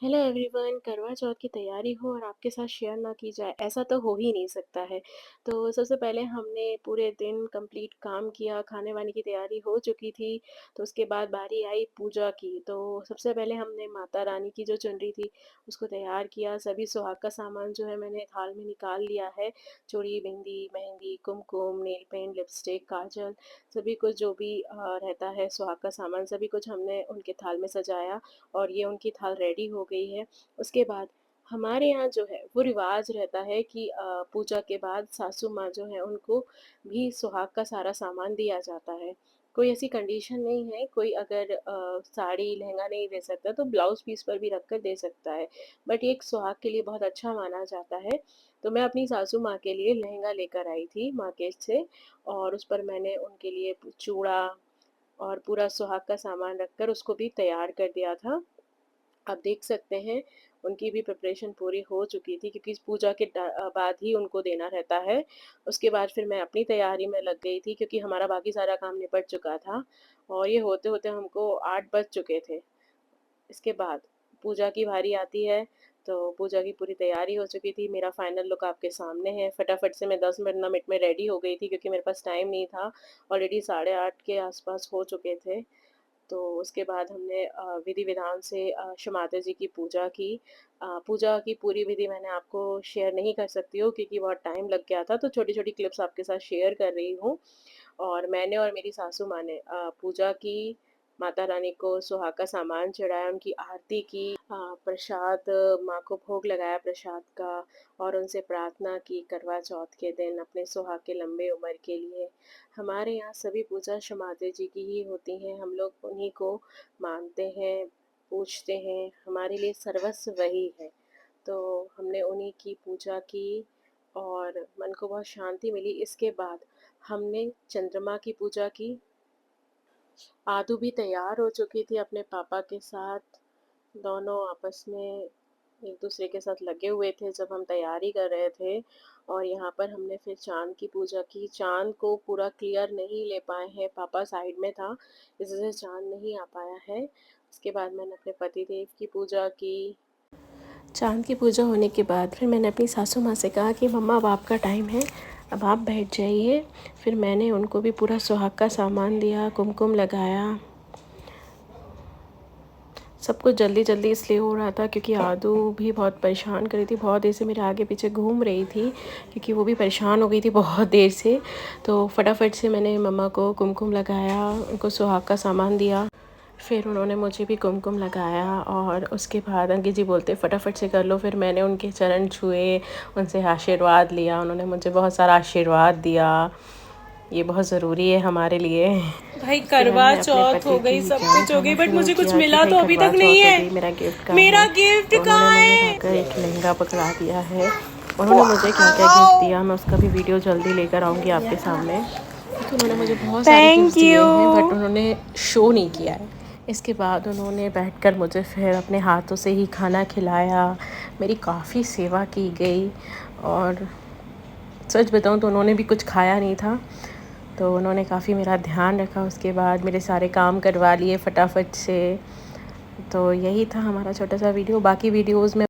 Hello everyone. करवा चौथ की तैयारी हो और आपके साथ शेयर ना की जाए, ऐसा तो हो ही नहीं सकता है। तो सबसे पहले हमने पूरे दिन कंप्लीट काम किया, खाने वाने की तैयारी हो चुकी थी। तो उसके बाद बारी आई पूजा की। तो सबसे पहले हमने माता रानी की जो चुनरी थी उसको तैयार किया। सभी सुहाग का सामान जो है मैंने थाल में निकाल लिया है। चूड़ी, बिंदी, मेहंदी, कुमकुम, नेल पेंट, लिपस्टिक, काजल, सभी कुछ जो भी रहता है सुहाग का सामान, सभी कुछ हमने उनके थाल में सजाया और ये उनकी थाल रेडी हो गई है। उसके बाद हमारे यहाँ जो है वो रिवाज रहता है कि पूजा के बाद सासू माँ जो है उनको भी सुहाग का सारा सामान दिया जाता है। कोई ऐसी कंडीशन नहीं है, कोई अगर साड़ी लहंगा नहीं दे सकता तो ब्लाउज पीस पर भी रख कर दे सकता है। बट ये एक सुहाग के लिए बहुत अच्छा माना जाता है। तो मैं अपनी सासू माँ के लिए लहंगा लेकर आई थी मार्केट से, और उस पर मैंने उनके लिए चूड़ा और पूरा सुहाग का सामान रखकर उसको भी तैयार कर दिया था। आप देख सकते हैं उनकी भी प्रिपरेशन पूरी हो चुकी थी, क्योंकि इस पूजा के बाद ही उनको देना रहता है। उसके बाद फिर मैं अपनी तैयारी में लग गई थी, क्योंकि हमारा बाकी सारा काम निपट चुका था और ये होते-होते हमको 8 बज चुके थे। इसके बाद पूजा की बारी आती है, तो पूजा की पूरी तैयारी हो चुकी थी। मेरा फाइनल लुक आपके सामने है। फटाफट से मैं 10 मिनट में रेडी हो गई थी, क्योंकि मेरे पास टाइम नहीं था। ऑलरेडी 8:30 के आस-पास हो चुके थे। तो उसके बाद हमने विधि-विधान से माता जी की पूजा की। पूजा की पूरी विधि मैंने आपको शेयर नहीं कर सकती हूँ, क्योंकि बहुत टाइम लग गया था, तो छोटी-छोटी क्लिप्स आपके साथ शेयर कर रही हूँ। और मैंने और मेरी सासू माँ ने पूजा की, माता रानी को सुहाग का सामान चढ़ाया, उनकी आरती की, प्रसाद माँ को भोग लगाया प्रसाद का, और उनसे प्रार्थना की करवा चौथ के दिन अपने सुहाग के लंबे उम्र के लिए। हमारे यहाँ सभी पूजा माता जी की ही होती हैं, हम लोग उन्हीं को मानते हैं, पूजते हैं, हमारे लिए सर्वस्व वही है। तो हमने उन्हीं की पूजा की और मन को बहुत शांति मिली। इसके बाद हमने चंद्रमा की पूजा की। आदू भी तैयार हो चुकी थी अपने पापा के साथ। दोनों आपस में एक दूसरे के साथ लगे हुए थे जब हम तैयारी कर रहे थे। और यहाँ पर हमने फिर चाँद की पूजा की। चाँद को पूरा क्लियर नहीं ले पाए हैं, पापा साइड में था, इस वजह से चाँद नहीं आ पाया है। उसके बाद मैंने अपने पति देव की पूजा की। चाँद की पूजा होने के बाद फिर मैंने अपनी सासू माँ से कहा कि मम्मा अब आपका टाइम है, अब आप बैठ जाइए। फिर मैंने उनको भी पूरा सुहाग का सामान दिया, कुमकुम लगाया। सब कुछ जल्दी जल्दी इसलिए हो रहा था क्योंकि आदू भी बहुत परेशान कर रही थी, बहुत देर से मेरे आगे पीछे घूम रही थी, क्योंकि वो भी परेशान हो गई थी बहुत देर से। तो फटाफट से मैंने मम्मा को कुमकुम लगाया, उनको सुहाग का सामान दिया। फिर उन्होंने मुझे भी कुमकुम लगाया और उसके बाद अंकल जी बोलते फटाफट से कर लो। फिर मैंने उनके चरण छुए, उनसे आशीर्वाद लिया, उन्होंने मुझे बहुत सारा आशीर्वाद दिया। ये बहुत ज़रूरी है हमारे लिए। भाई उसके बाद करवा मैं अपने चौथ पति हो गई, की सब जान कुछ हो गई, खाना बट शुरू मुझे कुछ किया कि मिला भाई तो अभी करवा तक नहीं चौथ है, है। भाई मेरा गिफ्ट कहाँ मेरा है। गिफ्ट तो उन्होंने कहाँ मुझे है? लाकर एक लहंगा पकड़ा दिया है। उन्होंने मुझे क्या क्या गिफ्ट दिया मैं उसका भी वीडियो जल्दी लेकर आऊँगी आपके सामने। तो उन्होंने मुझे बहुत सारे गिफ्ट थैंक दिए यू। हैं, बट उन्होंने शो नहीं किया है। इसके बाद उन्होंने बैठकर मुझे फिर अपने हाथों से ही खाना खिलाया, मेरी काफ़ी सेवा की गई। और सच बताऊं तो उन्होंने भी कुछ खाया नहीं था, तो उन्होंने काफ़ी मेरा ध्यान रखा। उसके बाद मेरे सारे काम करवा लिए फटाफट से। तो यही था हमारा छोटा सा वीडियो। बाकी वीडियोज़ में